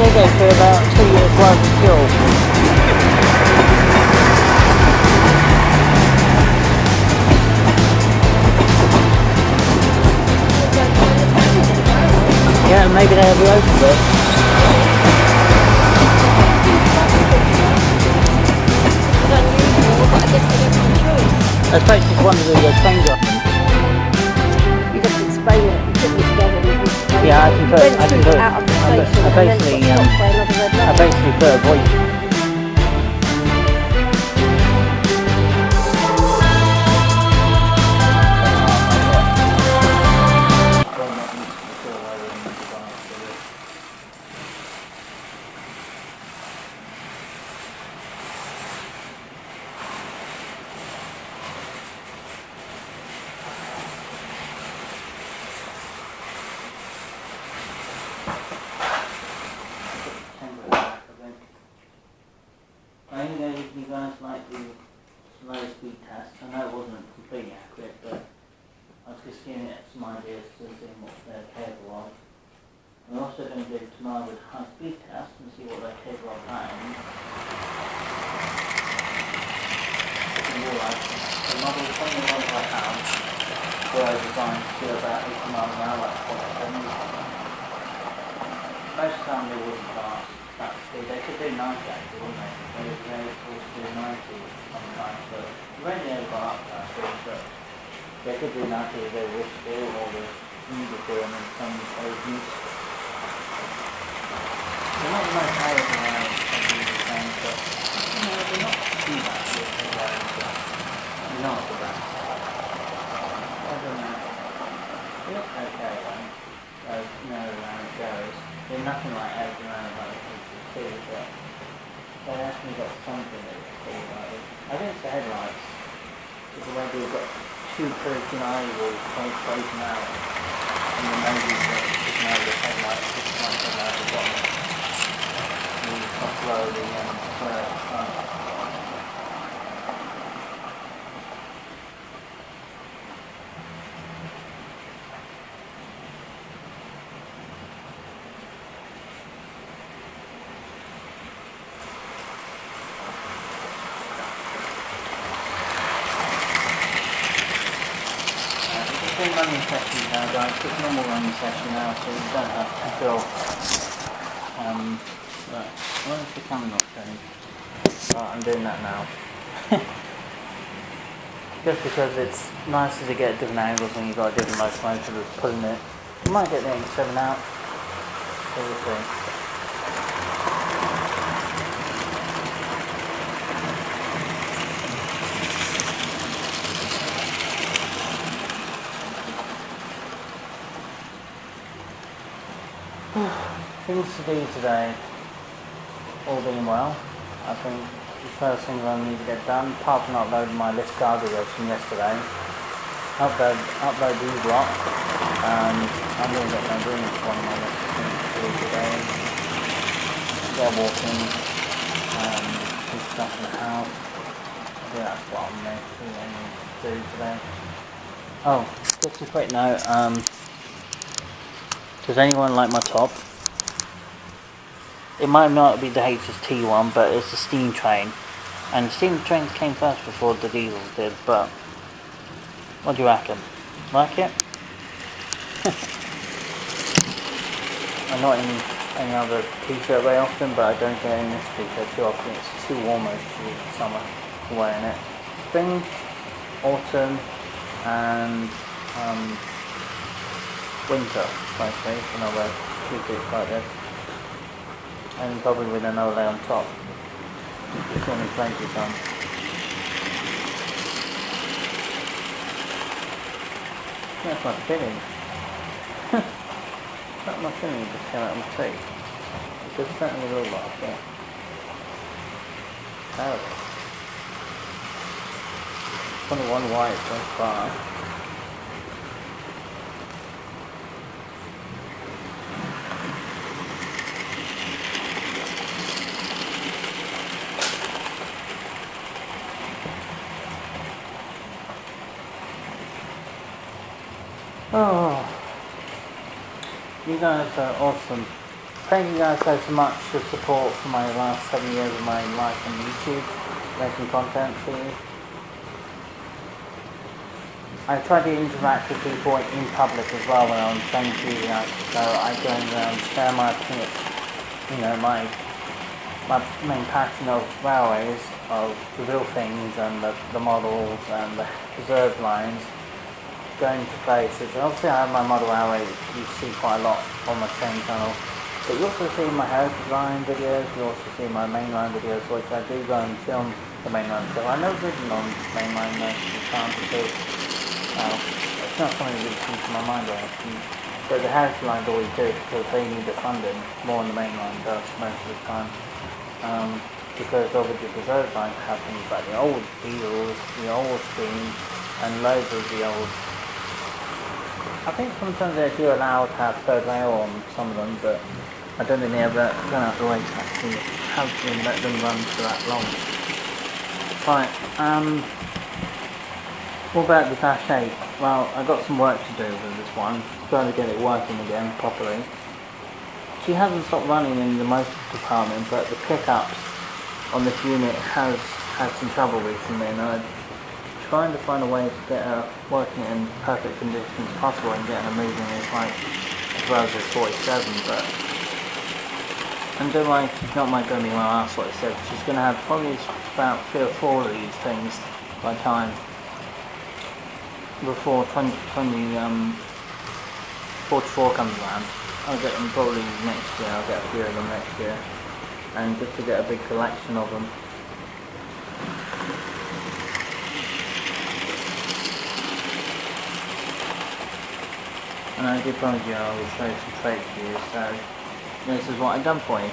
they go for about 2 years worth of fuel. Yeah, maybe they'll be open to it. I suppose it's one of the train jobs. You just explain it, you put them together and you explain Yeah, it. I can put it Out of the station I basically, and then got stopped by another red light. I basically put a voice. I think you guys like the slow speed test. I know it wasn't completely accurate, but I was just giving it some ideas to see what they're capable of. We're also going to do tomorrow with high speed test and see what they're capable of that. The model, something like I have, were designed to do about 80 miles an hour at 0.7. Most of the time they wouldn't pass that speed. They could do 90 actually, wouldn't they? They were supposed to do 90 sometimes, but rarely ever got up to that speed, but they could do 90 if they wish to, or they needed to, and in some occasions. They're not the most arrogant around, the same, but you know, they're not too bad with the roads, but they're not the best. I don't know. They look okay though, as you know around it goes. They're nothing like around like the too, but they actually got something that is cool about it. I think it's the headlights. It's the way they've got two curtain eyeballs closing out, and the noses that just know the headlights just like come out the bottom. And you can slowly flare at the front. Running session now, guys. It's a normal running session now, so you don't have to feel. Right. Why is the camera not showing? Right, I'm doing that now. Just because it's nicer to get different angles when you've got a different locomotive that's pulling it. You might get the 87 out. So we'll see. Things to do today, all being well. I think the first thing I need to get done, apart from uploading my list guardrails from yesterday, upload these lot, and I'm going to get my agreement for one of my list things to do today. Get walking, do stuff in the house. I think that's what I'm going to do today. Oh, just a quick note, does anyone like my top? It might not be the HST one, but it's a steam train. And the steam trains came first before the diesels did, but what do you reckon? Like it? I'm not in any other t-shirt very often, but I don't get in this t-shirt too often. It's too warm over the summer for wearing it. Spring, autumn, and winter, mostly, when I wear t-shirts like this. And probably with an overlay on top. It's only plenty of sun. That's my feeling. That's my feeling just came out of my teeth. It does certainly look like that. Terrible. 21 white so far. Oh, you guys are awesome. thank you guys so much for support for my last 7 years of my life on YouTube, making content for you. I try to interact with people in public as well when I'm training enthusiasts, so I go and share my opinion, my main passion of railways, of the real things and the models and the reserve lines going to places. And obviously I have my model railway you see quite a lot on my training channel, but you also see my heritage line videos, you also see my mainline videos, which I do go and film the mainline stuff. I've never ridden on mainline most of the time because it's not something that really comes to my mind or anything. But the heritage lines always do because they need the funding more than the mainline does most of the time. Because obviously the reserve lines have things like the old wheels, the old screen, and loads of the old. I think sometimes they do allow to have third rail on some of them, but I don't think they ever gone out of the way to actually have to let them run for that long. Right, what about the Dash 8? Well, I've got some work to do with this one, trying to get it working again properly. She hasn't stopped running in the motor department, but the pickups on this unit has had some trouble recently, and I'm trying to find a way to get her working in perfect conditions possible and getting her moving as well as this 47, but until she's not going to be my last 47, she's going to have probably about 3 or 4 of these things by the time before 44 comes around. I'll get them probably next year, I'll get a few of them next year, and just to get a big collection of them. And I did promise you I will show some traits to you, so this is what I've done for you.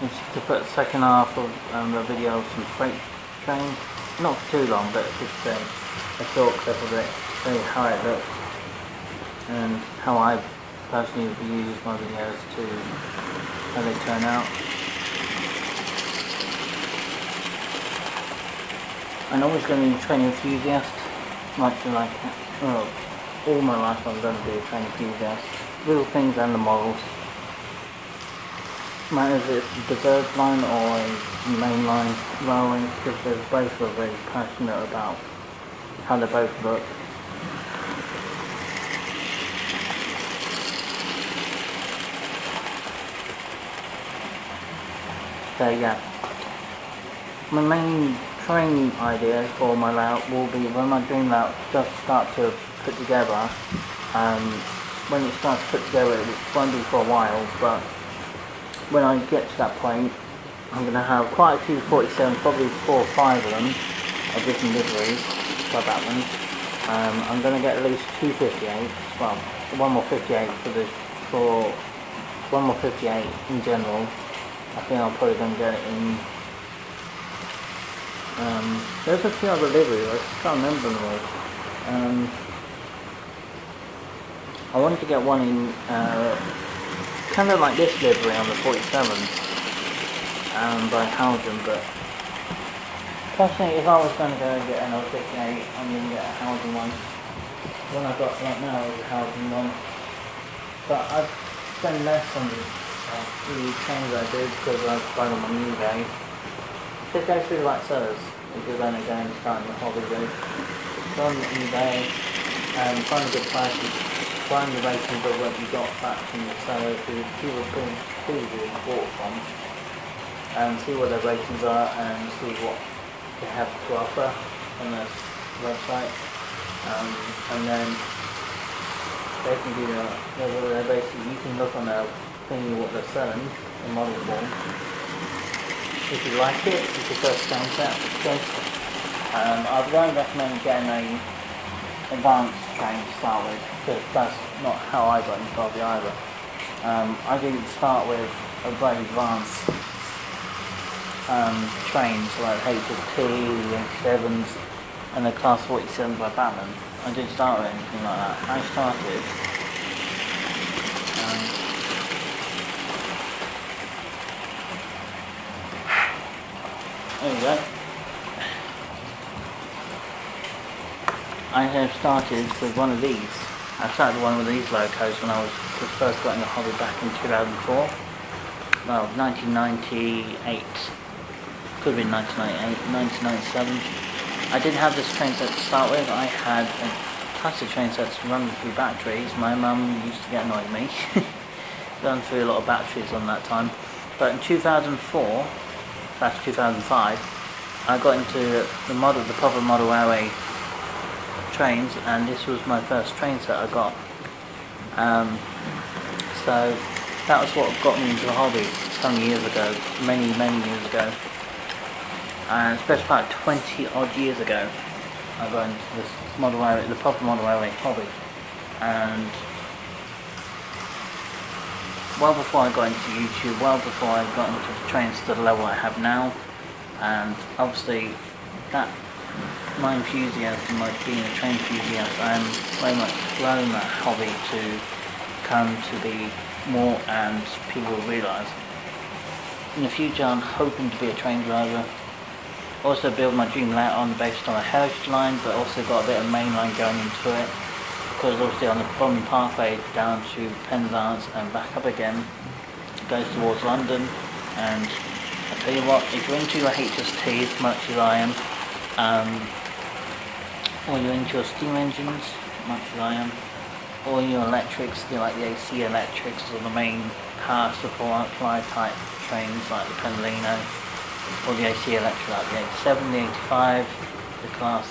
It's to put the second half of the video of some freight train, not for too long, but just a short clip of it, show you how it looks, and how I personally use my videos to how they turn out. I'm always going to be a training enthusiast, much like all my life I'm going to be a training enthusiast. Little things and the models. Matters if it's the reserve line or a mainline railway, because they're both are very passionate about how they both look. So yeah, my main training idea for my layout will be when my dream layout does start to put together. When it starts to put together, it won't be for a while, but when I get to that point, I'm going to have quite a few 47, probably 4 or 5 of them, of different liveries for Batman. I'm going to get at least 2 58s, well, one more 58 one more 58 in general. I think I'm probably going to get it in. There's a few other liveries, I can't remember them all. I wanted to get one in kind of like this livery on the 47 by Howden, but personally, if I was going to go and get another 58, I'm going to get a Howden one. The one I've got right now is a Howden one, but I've spent less on the trains I do because I've buy them on eBay. Just go through the right sellers if you're going to go and start in the hobby route. Go on eBay and find a good prices, find the ratings of what you got back from the sellers who people previously bought from, and see what their ratings are and see what they have to offer on their website, and then they can do basically you can look on their thingy what they're selling, the model form. If you like it, you can first change that. I'd really recommend getting a advanced train to start with, because that's not how I got into hobby either. I didn't start with a very advanced trains like HFT, the H7s, and the Class 47 by Batman. I didn't start with anything like that. I started there you go. I have started with one of these. I started with one of these locos when I was first got in the hobby back in 2004. well, 1998, could have been 1998, 1997. I didn't have this train set to start with. I had a classic train set to run through batteries. My mum used to get annoyed with me. Run through a lot of batteries on that time. But in 2004, that's 2005, I got into the proper model railway trains, and this was my first train set I got. So that was what got me into the hobby some years ago, many years ago, and especially about 20 odd years ago I got into this model railway, the proper model railway hobby. And well before I got into YouTube, well before I got into the trains to the level I have now, and obviously that my enthusiasm, like being a train enthusiast, I'm very much grown that hobby to come to be more, and people will realise. In the future I'm hoping to be a train driver, also build my dream later on based on a heritage line, but also got a bit of main line going into it, because obviously on the Bond Pathway down to Penzance and back up again, it goes towards London. And I tell you what, if you're into your HST as much as I am, or you're into your steam engines as much as I am, or your electrics, like the AC electrics or the main power supply type trains like the Pendolino, or the AC electric like the 87, the 85, the class,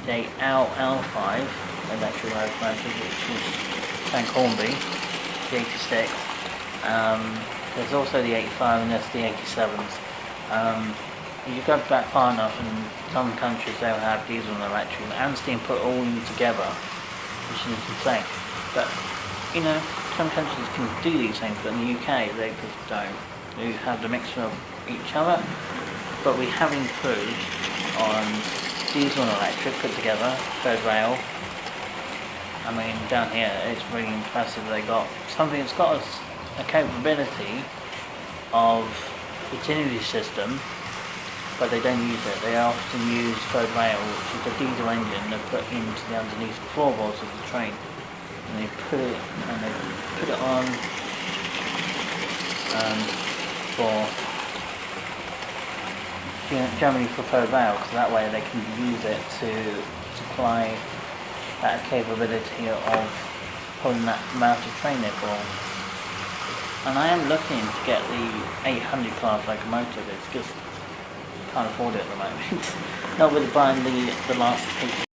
the L5 electric locomotive, which is Frank Hornby, the 86. There's also the 85 and there's the 87s. If you go back far enough, in some countries they'll have diesel and electric and steam put all in together, which is insane. But you know, some countries can do these things, but in the UK they just don't. You have the mixture of each other, but we have improved on diesel and electric put together, third rail. I mean, down here it's really impressive. They got something that's got a capability of utility system, but they don't use it. They often use third rail, which is a diesel engine they put into the underneath floorboards of the train, and they put it on for generally for third rail, because that way they can use it to supply that capability of pulling that amount of train they pull. And I am looking to get the 800 class locomotive. It's just can't afford it at the moment. Not with buying the last piece.